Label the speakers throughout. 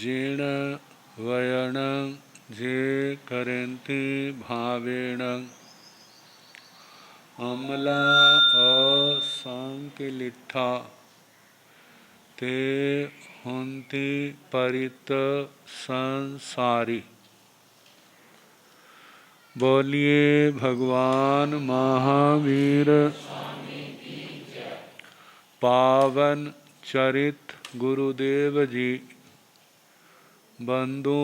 Speaker 1: जीर्ण वयण जे करन्ति भावेण अमला असंकिलिठा ते हुन्ति परित संसारी। बोलिए भगवान महावीर पावन चरित गुरुदेव जी। बंधु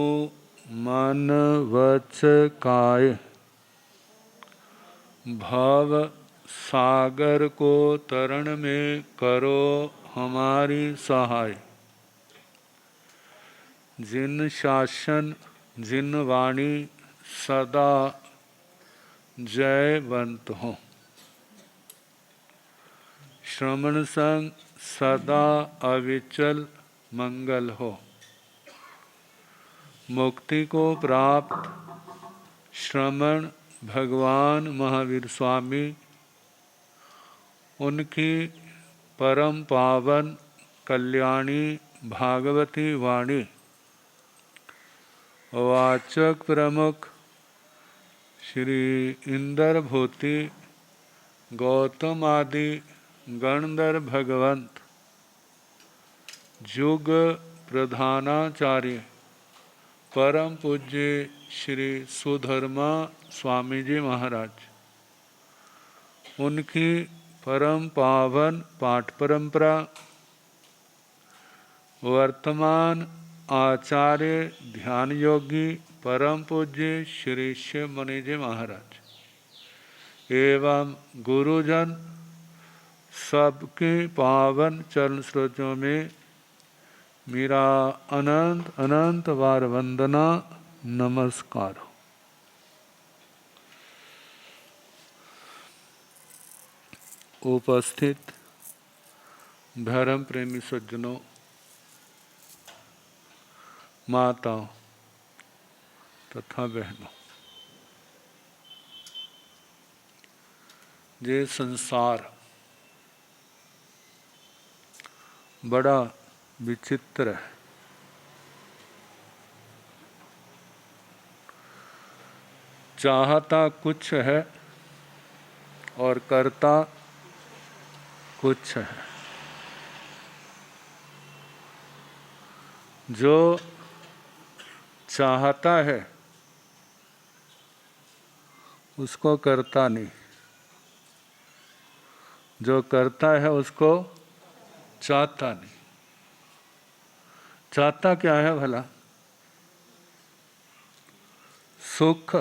Speaker 1: मन वच काय भव सागर को तरण में करो हमारी सहाय। जिन शासन जिन वाणी सदा जयवंत हो। श्रवण संग सदा अविचल मंगल हो। मुक्ति को प्राप्त श्रमण भगवान महावीर स्वामी उनकी परम पावन कल्याणी भागवती वाणी वाचक प्रमुख श्री इंद्रभूति गौतम आदि गणधर भगवंत जुग प्रधानाचार्य परम पूज्य श्री सुधर्मा स्वामी जी महाराज उनकी परम पावन पाठ परंपरा वर्तमान आचार्य ध्यान योगी परम पूज्य श्री शिव मुनि जी महाराज एवं गुरुजन सबके पावन चरण स्रोतों में मेरा अनंत अनंत बार वंदना नमस्कार। उपस्थित धर्म प्रेमी सज्जनों, माताओं तथा बहनों, ये संसार बड़ा विचित्र है। चाहता कुछ है और करता कुछ है। जो चाहता है उसको करता नहीं, जो करता है उसको चाहता नहीं। चाहता क्या है भला? सुख,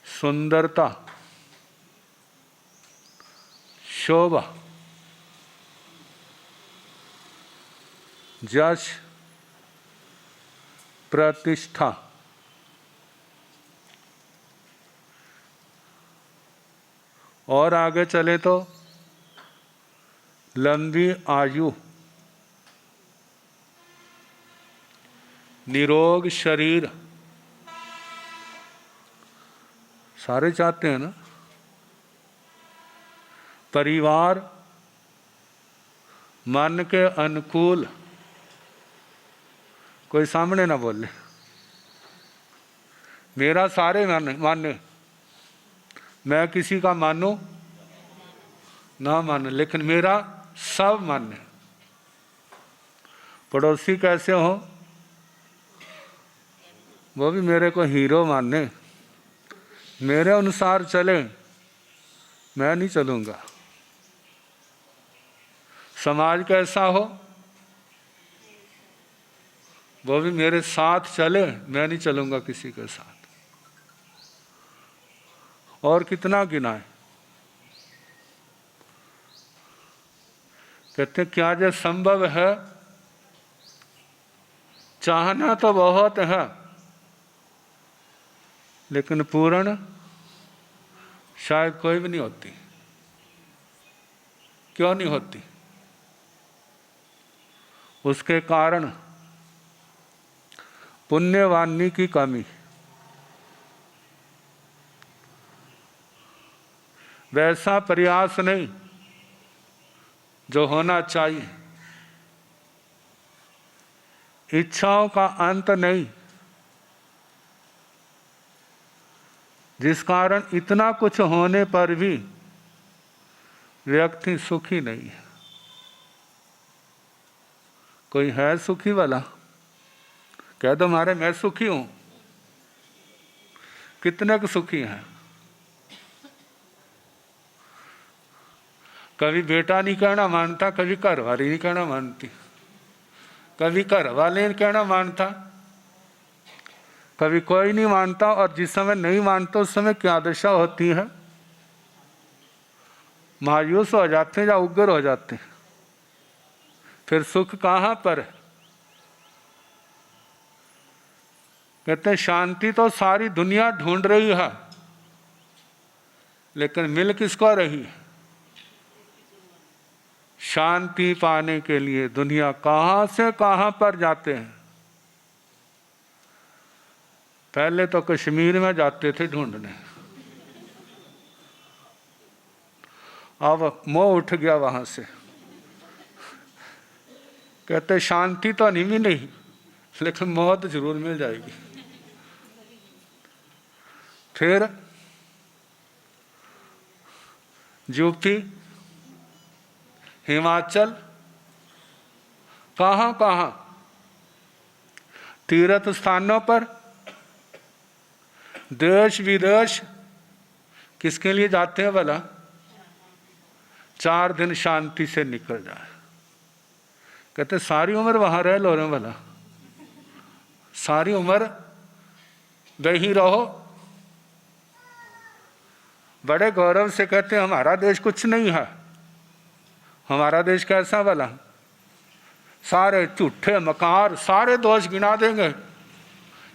Speaker 1: सुंदरता, शोभा, यश, प्रतिष्ठा, और आगे चले तो लंबी आयु, निरोग शरीर, सारे चाहते हैं ना। परिवार, मन के अनुकूल, कोई सामने ना बोले मेरा सारे माने, मैं किसी का मानूं ना मानूं, लेकिन मेरा सब माने। पड़ोसी कैसे हो वो भी मेरे को हीरो माने, मेरे अनुसार चले, मैं नहीं चलूंगा। समाज कैसा हो वो भी मेरे साथ चले, मैं नहीं चलूंगा किसी के साथ। और कितना गिनाए। कहते क्या जो संभव है? चाहना तो बहुत है लेकिन पूर्ण शायद कोई भी नहीं होती। क्यों नहीं होती? उसके कारण पुण्यवानी की कमी। वैसा प्रयास नहीं जो होना चाहिए। इच्छाओं का अंत नहीं, जिस कारण इतना कुछ होने पर भी व्यक्ति सुखी नहीं है। कोई है सुखी वाला? कह दो मारे मैं सुखी हूं। कितने के सुखी हैं? कभी बेटा नहीं कहना मानता, कभी घर वाली नहीं कहना मानती, कभी घर वाले नहीं कहना मानता, कभी कोई नहीं मानता। और जिस समय नहीं मानता उस समय क्या दशा होती है? मायूस हो जाते हैं या उग्र हो जाते हैं। फिर सुख कहाँ पर है? कहते हैं शांति तो सारी दुनिया ढूंढ रही है, लेकिन मिल किसको रही है? शांति पाने के लिए दुनिया कहाँ से कहाँ पर जाते हैं। पहले तो कश्मीर में जाते थे ढूंढने, अब मोह उठ गया वहां से। कहते शांति तो नहीं मिली, लेकिन मौत जरूर मिल जाएगी। फिर यूपी, हिमाचल, कहाँ कहाँ तीर्थ स्थानों पर, देश विदेश किसके लिए जाते हैं भला? 4 दिन शांति से निकल जाए। कहते सारी उम्र वहां रह लो रहे भला, सारी उम्र वही रहो। बड़े गौरव से कहते हैं हमारा देश कुछ नहीं है। हमारा देश कैसा भला? सारे झूठे मकार, सारे दोष गिना देंगे।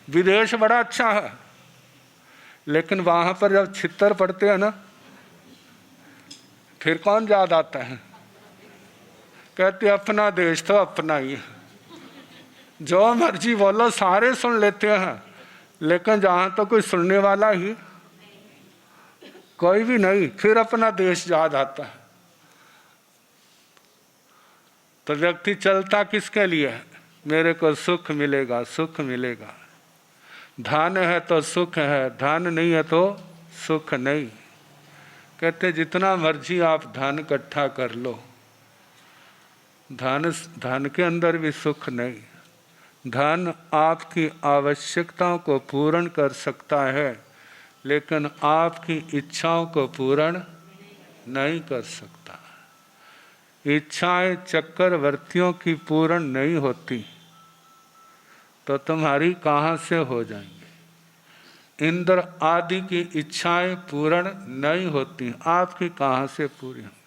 Speaker 1: विदेश बड़ा अच्छा है, लेकिन वहां पर जब छितर पड़ते हैं ना, फिर कौन याद आता है? कहते अपना देश तो अपना ही है, जो मर्जी बोलो सारे सुन लेते हैं, लेकिन जहां तो कोई सुनने वाला ही कोई भी नहीं, फिर अपना देश याद आता है। तो व्यक्ति चलता किसके लिए है? मेरे को सुख मिलेगा, सुख मिलेगा। धन है तो सुख है, धन नहीं है तो सुख नहीं। कहते जितना मर्जी आप धन इकट्ठा कर लो, धन के अंदर भी सुख नहीं। धन आपकी आवश्यकताओं को पूर्ण कर सकता है, लेकिन आपकी इच्छाओं को पूर्ण नहीं कर सकता। इच्छाएं चक्रवर्तियों की पूर्ण नहीं होती तो तुम्हारी कहाँ से हो जाएंगी? इंद्र आदि की इच्छाएं पूर्ण नहीं होती, आपकी कहाँ से पूरी होंगी?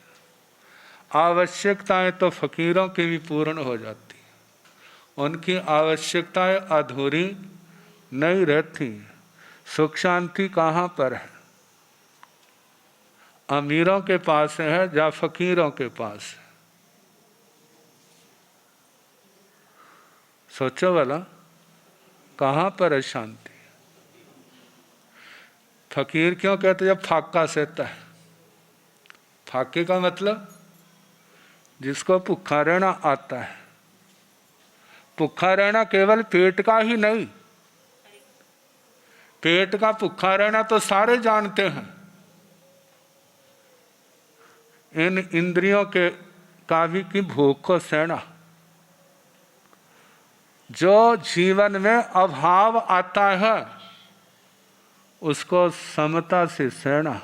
Speaker 1: आवश्यकताएं तो फकीरों की भी पूर्ण हो जाती, उनकी आवश्यकताएं अधूरी नहीं रहती। सुख शांति कहाँ पर है? अमीरों के पास है या फकीरों के पास है? सोचो वाला, कहाँ पर है शांति? फकीर क्यों कहते जब फाका सहता है? फाके का मतलब जिसको भूखा रहना आता है। भूखा रहना केवल पेट का ही नहीं, पेट का भूखा रहना तो सारे जानते हैं। इन इंद्रियों के काव्य की भूख को सहना, जो जीवन में अभाव आता है उसको समता से सहना,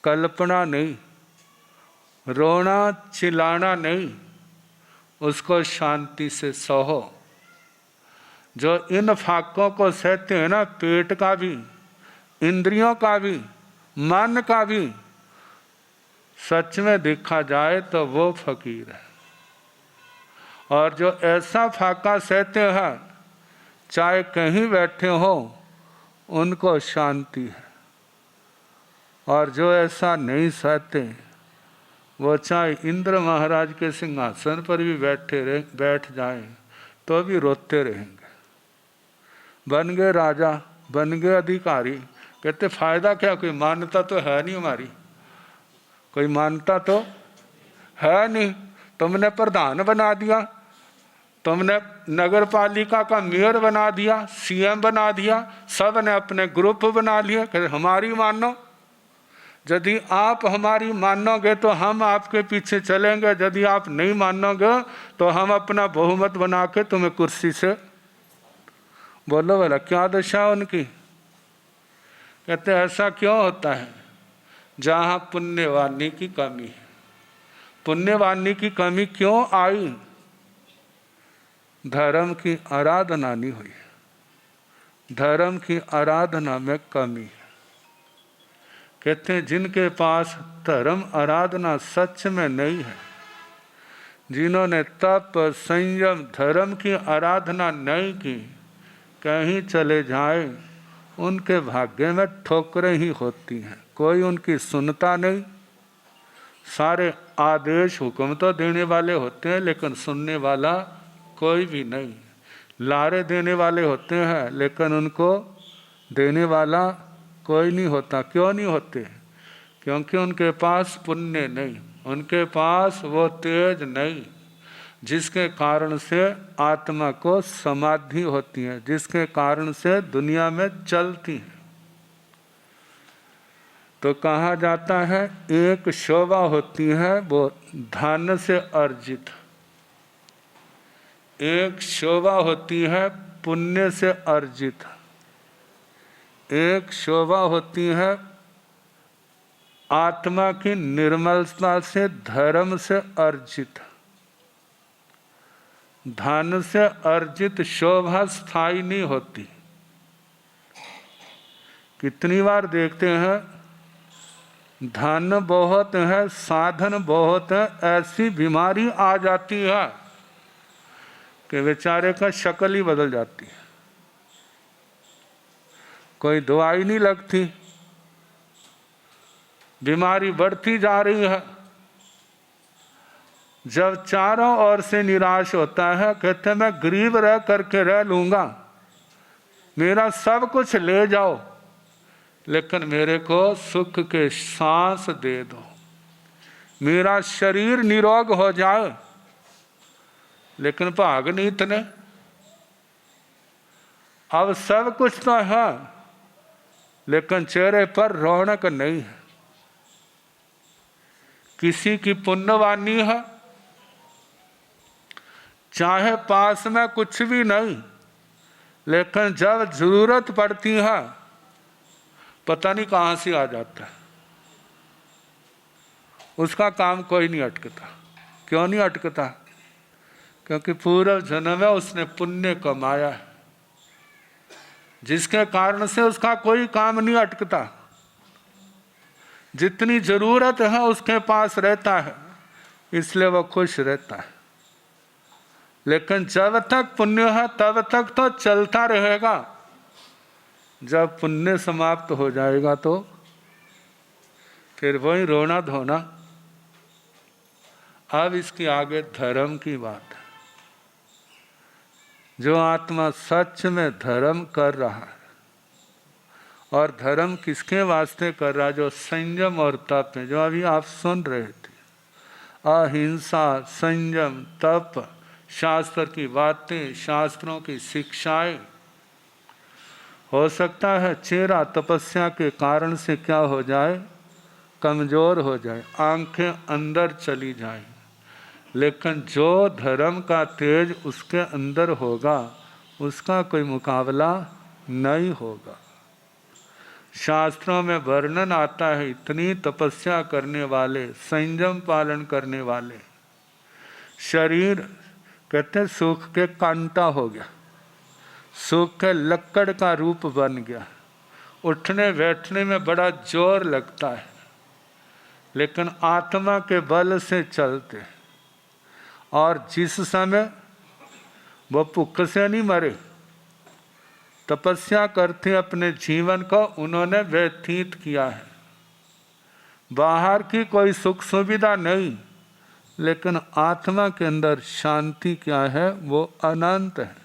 Speaker 1: कल्पना नहीं, रोना चिल्लाना नहीं, उसको शांति से सहो। जो इन फाकों को सहते हैं ना, पेट का भी, इंद्रियों का भी, मन का भी, सच में देखा जाए तो वो फकीर है। और जो ऐसा फाका सहते हैं, चाहे कहीं बैठे हो, उनको शांति है। और जो ऐसा नहीं सहते, वो चाहे इंद्र महाराज के सिंहासन पर भी बैठ जाएं तो भी रोते रहेंगे। बन गए राजा, बन गए अधिकारी, कहते फायदा क्या? कोई मान्यता तो है नहीं हमारी, कोई मान्यता तो है नहीं। तुमने प्रधान बना दिया, तुमने नगर पालिका का मेयर बना दिया, सीएम बना दिया, सब ने अपने ग्रुप बना लिए कि हमारी मानो। यदि आप हमारी मानोगे तो हम आपके पीछे चलेंगे, यदि आप नहीं मानोगे तो हम अपना बहुमत बना के तुम्हें कुर्सी से। बोलो बोला क्या दशा उनकी। कहते ऐसा क्यों होता है? जहाँ पुण्यवानी की कमी है। पुण्यवानी की कमी क्यों आई? धर्म की आराधना नहीं हुई, धर्म की आराधना में कमी है। कहते हैं जिनके पास धर्म आराधना सच में नहीं है, जिन्होंने तप संयम धर्म की आराधना नहीं की, कहीं चले जाए उनके भाग्य में ठोकरें ही होती हैं। कोई उनकी सुनता नहीं। सारे आदेश हुक्म तो देने वाले होते हैं, लेकिन सुनने वाला कोई भी नहीं। लारे देने वाले होते हैं, लेकिन उनको देने वाला कोई नहीं होता। क्यों नहीं होते? क्योंकि उनके पास पुण्य नहीं, उनके पास वो तेज नहीं जिसके कारण से आत्मा को समाधि होती है, जिसके कारण से दुनिया में चलती है। तो कहा जाता है एक शोभा होती है वो धन से अर्जित, एक शोभा होती है पुण्य से अर्जित, एक शोभा होती है आत्मा की निर्मलता से धर्म से अर्जित। धन से अर्जित शोभा स्थायी नहीं होती। कितनी बार देखते हैं धन बहुत है, साधन बहुत है, ऐसी बीमारी आ जाती है कि बेचारे का शक्ल ही बदल जाती है। कोई दवाई नहीं लगती, बीमारी बढ़ती जा रही है। जब चारों ओर से निराश होता है, कहते मैं गरीब रह करके रह लूंगा, मेरा सब कुछ ले जाओ, लेकिन मेरे को सुख के सांस दे दो, मेरा शरीर निरोग हो जाए। लेकिन भाग नहीं इतने। अब सब कुछ तो है, लेकिन चेहरे पर रौनक नहीं है। किसी की पुण्यवानी है, चाहे पास में कुछ भी नहीं, लेकिन जब जरूरत पड़ती है पता नहीं कहाँ से आ जाता है। उसका काम कोई नहीं अटकता। क्यों नहीं अटकता? क्योंकि पूर्व जन्म में उसने पुण्य कमाया है, जिसके कारण से उसका कोई काम नहीं अटकता। जितनी जरूरत है उसके पास रहता है, इसलिए वो खुश रहता है। लेकिन जब तक पुण्य है तब तक तो चलता रहेगा। जब पुण्य समाप्त हो जाएगा तो फिर वही रोना धोना। अब इसकी आगे धर्म की बात है। जो आत्मा सच में धर्म कर रहा है, और धर्म किसके वास्ते कर रहा है? जो संयम और तप है, जो अभी आप सुन रहे थे, अहिंसा, संयम, तप, शास्त्र की बातें, शास्त्रों की शिक्षाएं। हो सकता है चेहरा तपस्या के कारण से क्या हो जाए, कमजोर हो जाए, आंखें अंदर चली जाए, लेकिन जो धर्म का तेज उसके अंदर होगा उसका कोई मुकाबला नहीं होगा। शास्त्रों में वर्णन आता है, इतनी तपस्या करने वाले, संयम पालन करने वाले, शरीर कहते सुख के कांटा हो गया, सुख के लक्कड़ का रूप बन गया, उठने बैठने में बड़ा जोर लगता है, लेकिन आत्मा के बल से चलते। और जिस समय वो भूख से नहीं मरे, तपस्या करते अपने जीवन को उन्होंने व्यतीत किया है। बाहर की कोई सुख सुविधा नहीं, लेकिन आत्मा के अंदर शांति क्या है, वो अनंत है।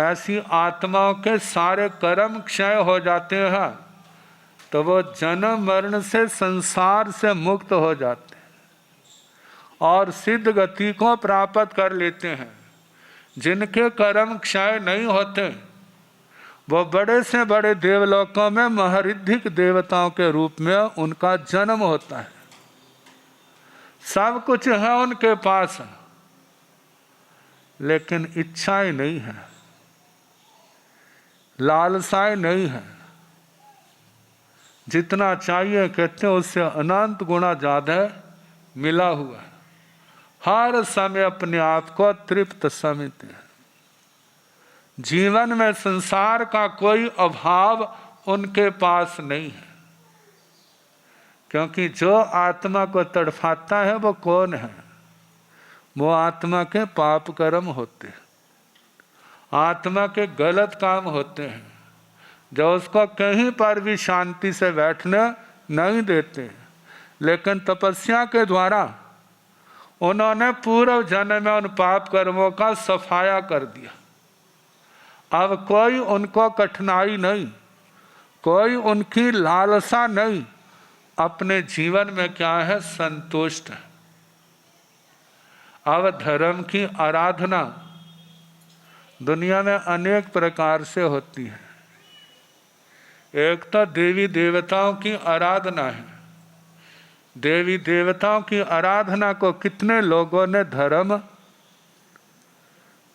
Speaker 1: ऐसी आत्माओं के सारे कर्म क्षय हो जाते हैं तो वो जन्म मरण से, संसार से मुक्त हो जाते हैं। और सिद्ध गति को प्राप्त कर लेते हैं। जिनके कर्म क्षय नहीं होते वो बड़े से बड़े देवलोकों में महरिद्धिक देवताओं के रूप में उनका जन्म होता है। सब कुछ है उनके पास, लेकिन इच्छाएं नहीं है, लालसाएं नहीं है। जितना चाहिए कहते हैं उससे अनंत गुना ज़्यादा मिला हुआ है। हर समय अपने आप को तृप्त समझते हैं। जीवन में संसार का कोई अभाव उनके पास नहीं है, क्योंकि जो आत्मा को तड़फाता है वो कौन है? वो आत्मा के पाप कर्म होते हैं, आत्मा के गलत काम होते हैं, जो उसको कहीं पर भी शांति से बैठने नहीं देते। लेकिन तपस्या के द्वारा उन्होंने पूर्व जन्म में उन पाप कर्मों का सफाया कर दिया। अब कोई उनको कठिनाई नहीं, कोई उनकी लालसा नहीं, अपने जीवन में क्या है? संतुष्ट है। अब धर्म की आराधना दुनिया में अनेक प्रकार से होती है। एक तो देवी देवताओं की आराधना है। देवी देवताओं की आराधना को कितने लोगों ने धर्म,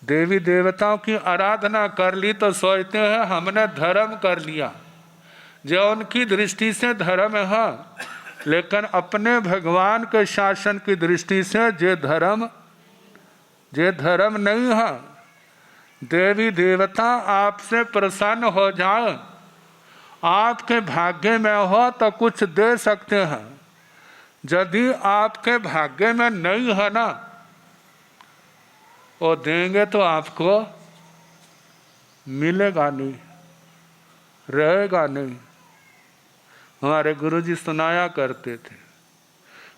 Speaker 1: देवी देवताओं की आराधना कर ली तो सोचते हैं हमने धर्म कर लिया। जो उनकी दृष्टि से धर्म है, लेकिन अपने भगवान के शासन की दृष्टि से ये धर्म नहीं है। देवी देवता आपसे प्रसन्न हो जाए, आपके भाग्य में हो तो कुछ दे सकते हैं। यदि आपके भाग्य में नहीं है ना, वो देंगे तो आपको मिलेगा नहीं, रहेगा नहीं। हमारे गुरुजी सुनाया करते थे,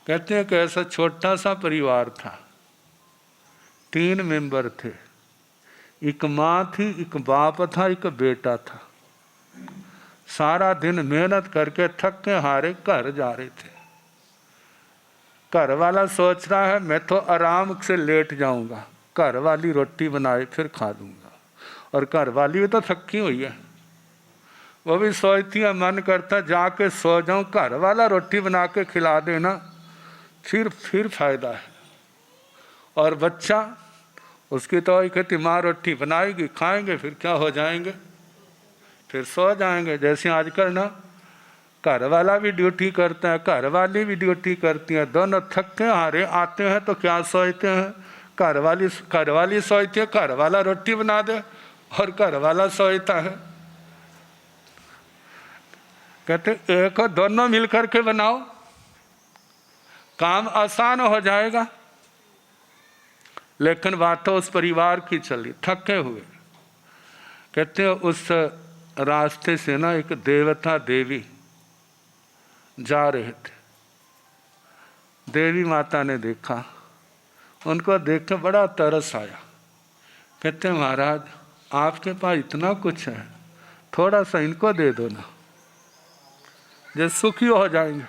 Speaker 1: कहते हैं कि ऐसा छोटा सा परिवार था, 3 मेंबर थे, एक माँ थी, एक बाप था, एक बेटा था। सारा दिन मेहनत करके थक के हारे घर जा रहे थे। घर वाला सोच रहा है मैं तो आराम से लेट जाऊंगा, घर वाली रोटी बनाए फिर खा लूँगा। और घर वाली भी तो थकी हुई है, वो भी सोचती है मन करता जाके सो जाऊं, घर वाला रोटी बना के खिला देना फिर फायदा है। और बच्चा, उसकी तो कहती माँ रोटी बनाएगी, खाएंगे, फिर क्या हो जाएंगे, फिर सो जाएंगे। जैसे आजकल ना घर वाला भी ड्यूटी करता है, घर वाली भी ड्यूटी करती है, दोनों थक के हारे आते हैं तो क्या सोचते हैं? घर वाली सोचती है घर वाला रोटी बना दे, और घर वाला सोचता है, कहते एक दोनों मिलकर के बनाओ, काम आसान हो जाएगा। लेकिन बात तो उस परिवार की चली, थके हुए। कहते उस रास्ते से ना एक देवता देवी जा रहे थे। देवी माता ने देखा, उनको देख के बड़ा तरस आया। कहते महाराज आपके पास इतना कुछ है, थोड़ा सा इनको दे दो ना, जो सुखी हो जाएंगे।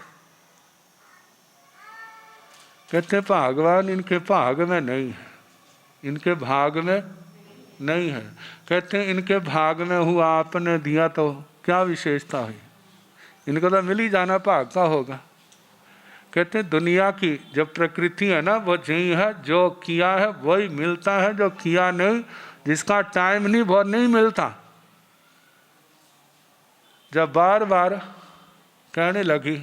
Speaker 1: कहते भगवान इनके भाग में नहीं है, इनके भाग में नहीं है। कहते इनके भाग में हुआ, आपने दिया तो क्या विशेषता हुई, इनको तो मिल ही जाना भाग का होगा। कहते दुनिया की जो प्रकृति है ना वो यही है, जो किया है वही मिलता है, जो किया नहीं, जिसका टाइम नहीं वो नहीं मिलता। जब बार बार कहने लगी,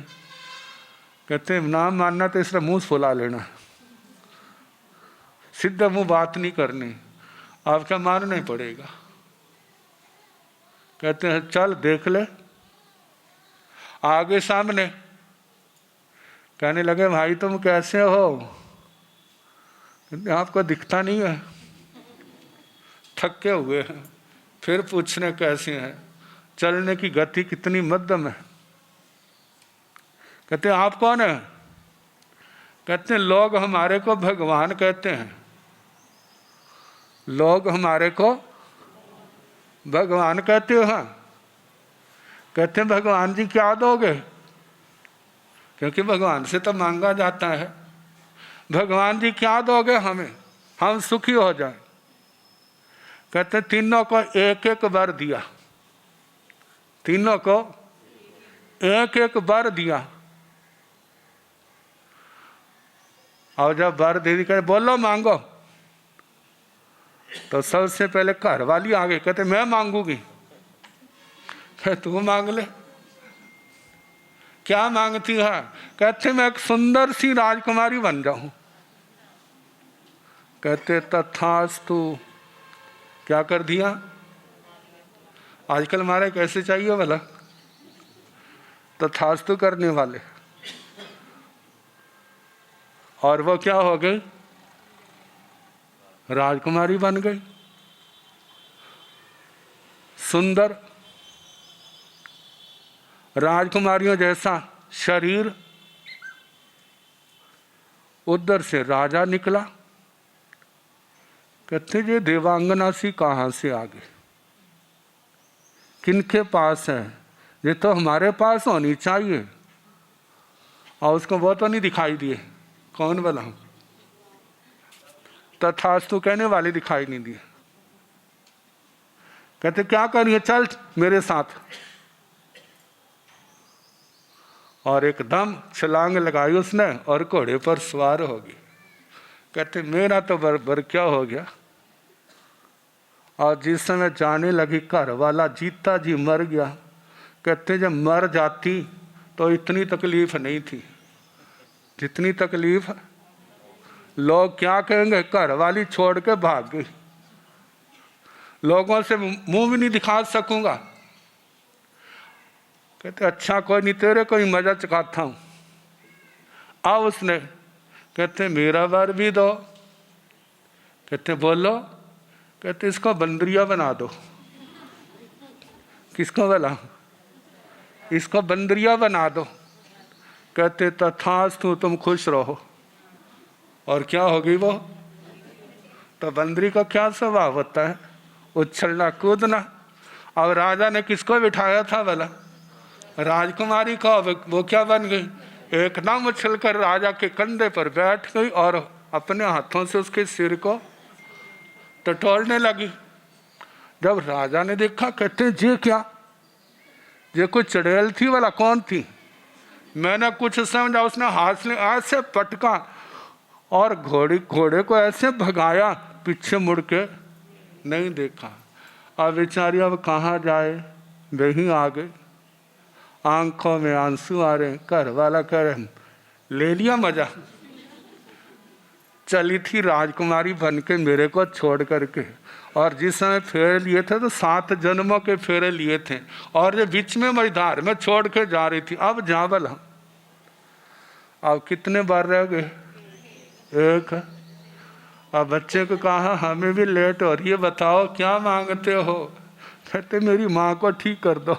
Speaker 1: कहते नाम मानना तो इसलिए मुंह फुला लेना, सीधे मुंह बात नहीं करनी, आपका मानना ही पड़ेगा। कहते हैं चल देख ले आगे सामने। कहने लगे भाई तुम कैसे हो? आपको दिखता नहीं है, थके हुए हैं। फिर पूछने कैसे हैं, चलने की गति कितनी मध्यम है। कहते आप कौन है? कहते लोग हमारे को भगवान कहते हैं, लोग हमारे को भगवान कहते हो। हाँ। कहते भगवान जी क्या दोगे? क्योंकि भगवान से तो मांगा जाता है। भगवान जी क्या दोगे हमें, हम सुखी हो जाए। कहते तीनों को एक एक वर दिया, तीनों को एक एक वर दिया। और जब वर दे दी, कहते बोलो मांगो। तो सबसे पहले घर वाली आ गई, कहते मैं मांगूंगी। कह तू मांग ले। क्या मांगती है? कहते मैं एक सुंदर सी राजकुमारी बन जाऊं। कहते तथास्तु। क्या कर दिया? आजकल हमारे कैसे चाहिए भला? तथास्तु करने वाले। और वो क्या हो गई? राजकुमारी बन गई, सुंदर राजकुमारियों जैसा शरीर। उधर से राजा निकला। कहते ये देवांगना सी कहाँ से आ गई, किनके पास है? ये तो हमारे पास होनी चाहिए। और उसको वो तो नहीं दिखाई दिए। कौन बोला? तथास्तु कहने वाले दिखाई नहीं दिए। कहते क्या करिए, चल मेरे साथ। और एकदम छलांग लगाई उसने और घोड़े पर सवार हो गई। कहते मेरा तो बरबर क्या हो गया। और जिस समय जाने लगी, घर वाला जीता जी मर गया। कहते जब मर जाती तो इतनी तकलीफ नहीं थी जितनी तकलीफ। लोग क्या कहेंगे, घर वाली छोड़ के भाग गई, लोगों से मुंह भी नहीं दिखा सकूंगा। कहते अच्छा कोई नहीं, तेरे को ही मजा चखाता हूं। आओ उसने। कहते मेरा वर भी दो। कहते बोलो। कहते इसको बंदरिया बना दो। किसको बोला? इसको बंदरिया बना दो। कहते तथास्तु, तुम खुश रहो। और क्या हो गई वो? तो बंदरी का क्या स्वभाव होता है? उछलना कूदना। और राजा ने किसको बिठाया था भला? राजकुमारी का। वो क्या बन गई? एकदम उछल कर राजा के कंधे पर बैठ गई और अपने हाथों से उसके सिर को टटोलने लगी। जब राजा ने देखा, कहते ये क्या? ये कोई चड़ैल थी वाला? कौन थी? मैंने कुछ समझा। उसने हाथ से ऐसे पटका और घोड़े को ऐसे भगाया, पीछे मुड़ के नहीं देखा। अब बेचारी अब कहाँ जाए, वहीं आ गई। आंखों में आंसू आ रहे। घर वाला कह रहे ले लिया मजा। चली थी राजकुमारी बन के मेरे को छोड़ करके। और जिस समय फेरे लिए थे तो 7 जन्मों के फेरे लिए थे। और ये बीच में मझधार में छोड़ के जा रही थी। अब जा भला। अब कितने बार रह गए? एक। अब बच्चे को कहा हमें भी लेट हो रही है, बताओ क्या मांगते हो? कहते मेरी माँ को ठीक कर दो।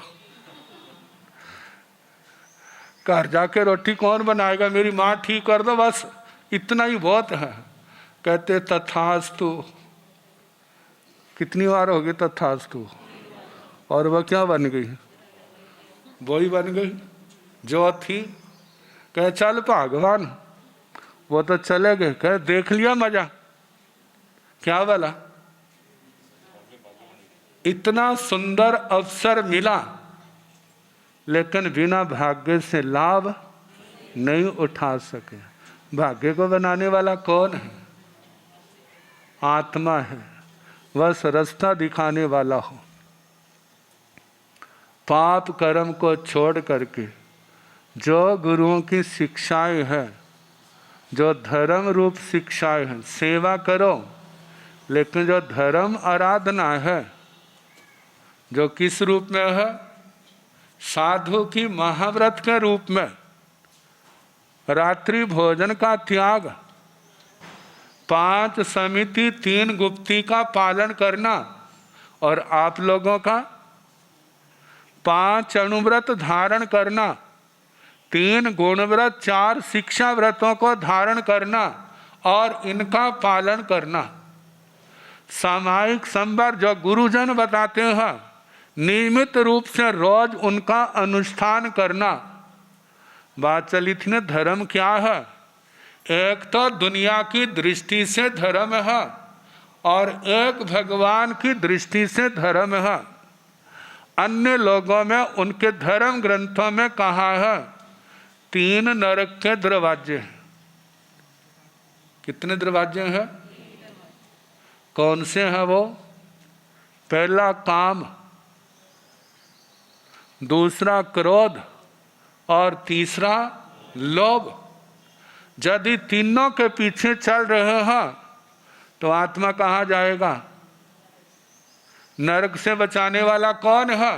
Speaker 1: घर जाके रोटी कौन बनाएगा? मेरी माँ ठीक कर दो, बस इतना ही बहुत है। कहते तथास्तु। कितनी बार हो गई तथास्तु? और वह क्या बन गई? वही बन गई जो थी। कहे चल भगवान। वो तो चले गए। कहे देख लिया मजा। क्या बोला? इतना सुंदर अवसर मिला, लेकिन बिना भाग्य से लाभ नहीं उठा सके। भाग्य को बनाने वाला कौन है? आत्मा है। बस रास्ता दिखाने वाला हो। पाप कर्म को छोड़ करके जो गुरुओं की शिक्षाएं हैं, जो धर्म रूप शिक्षाएं हैं, सेवा करो। लेकिन जो धर्म आराधना है, जो किस रूप में है? साधु की महाव्रत के रूप में। रात्रि भोजन का त्याग, 5 समिति 3 गुप्ती का पालन करना। और आप लोगों का 5 अणुव्रत धारण करना, 3 गुणव्रत, 4 शिक्षा व्रतों को धारण करना और इनका पालन करना। सामायिक संवर जो गुरुजन बताते हैं, नियमित रूप से रोज उनका अनुष्ठान करना। बात चली थी ना, धर्म क्या है? एक तो दुनिया की दृष्टि से धर्म है और एक भगवान की दृष्टि से धर्म है। अन्य लोगों में उनके धर्म ग्रंथों में कहा है 3 नरक के दरवाजे हैं। कितने दरवाजे हैं? कौन से हैं वो? पहला काम, दूसरा क्रोध और तीसरा लोभ। यदि तीनों के पीछे चल रहे हैं तो आत्मा कहाँ जाएगा? नरक से बचाने वाला कौन है?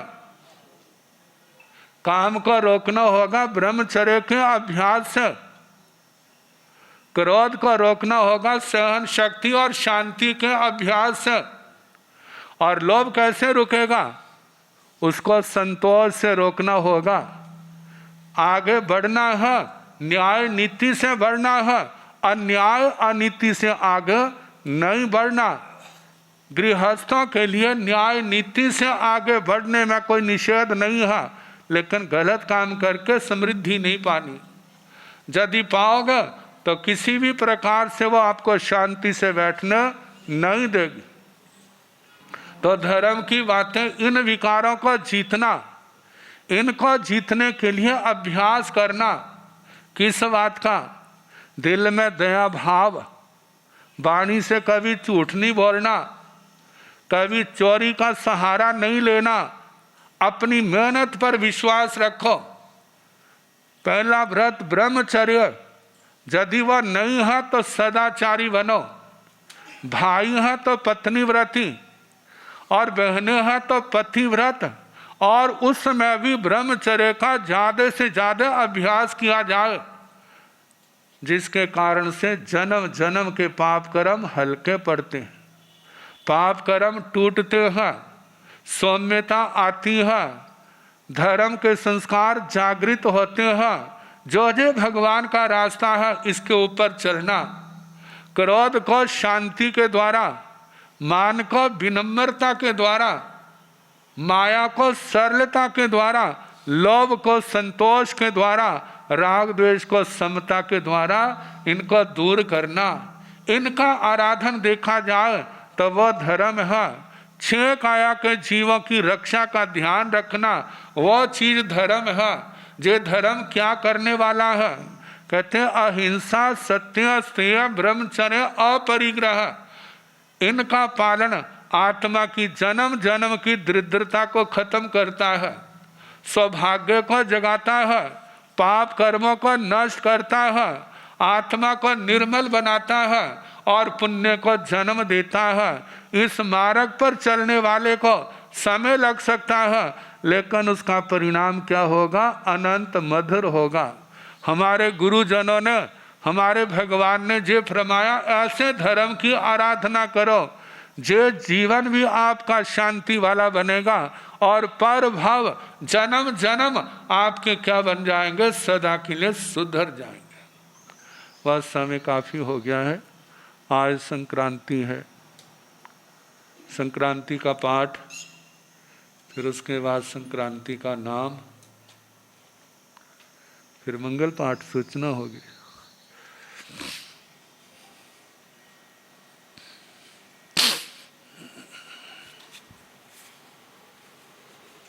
Speaker 1: काम को रोकना होगा ब्रह्मचर्य के अभ्यास से, क्रोध को रोकना होगा सहन शक्ति और शांति के अभ्यास से, और लोभ कैसे रुकेगा? उसको संतोष से रोकना होगा। आगे बढ़ना है, न्याय नीति से बढ़ना है, अन्याय अनीति से आगे नहीं बढ़ना। गृहस्थों के लिए न्याय नीति से आगे बढ़ने में कोई निषेध नहीं है, लेकिन गलत काम करके समृद्धि नहीं पानी। यदि पाओगे तो किसी भी प्रकार से वो आपको शांति से बैठने नहीं देगी। तो धर्म की बातें, इन विकारों को जीतना, इनको जीतने के लिए अभ्यास करना। किस बात का? दिल में दया भाव, वाणी से कभी झूठ नहीं बोलना, कभी चोरी का सहारा नहीं लेना, अपनी मेहनत पर विश्वास रखो। पहला व्रत ब्रह्मचर्य, यदि वह नहीं है तो सदाचारी बनो। भाई है तो पत्नी व्रती और बहनें हैं तो पतिव्रत, और उस समय भी ब्रह्मचर्य का ज़्यादा से ज़्यादा अभ्यास किया जाए, जिसके कारण से जन्म जन्म के पाप कर्म हल्के पड़ते हैं, पाप कर्म टूटते हैं, सौम्यता आती है, धर्म के संस्कार जागृत होते हैं। जो भगवान का रास्ता है इसके ऊपर चलना। क्रोध को शांति के द्वारा, मान को विनम्रता के द्वारा, माया को सरलता के द्वारा, लोभ को संतोष के द्वारा, राग द्वेष को समता के द्वारा इनको दूर करना। इनका आराधन देखा जाए तो वह धर्म है। 6 काया के जीवों की रक्षा का ध्यान रखना वो चीज धर्म है। जे धर्म क्या करने वाला है? कहते हैं अहिंसा, सत्य, स्तेय, ब्रह्मचर्य, अपरिग्रह। इनका पालन आत्मा की जन्म जन्म की दरिद्रता को खत्म करता है, सौभाग्य को जगाता है, पाप कर्मों को नष्ट करता है, आत्मा को निर्मल बनाता है और पुण्य को जन्म देता है। इस मार्ग पर चलने वाले को समय लग सकता है, लेकिन उसका परिणाम क्या होगा? अनंत मधुर होगा। हमारे गुरुजनों ने, हमारे भगवान ने जे फरमाया, ऐसे धर्म की आराधना करो जे जीवन भी आपका शांति वाला बनेगा और पर भव जन्म जन्म आपके क्या बन जाएंगे? सदा के लिए सुधर जाएंगे। वह समय काफ़ी हो गया है। आज संक्रांति है, संक्रांति का पाठ, फिर उसके बाद संक्रांति का नाम, फिर मंगल पाठ सूचना होगी।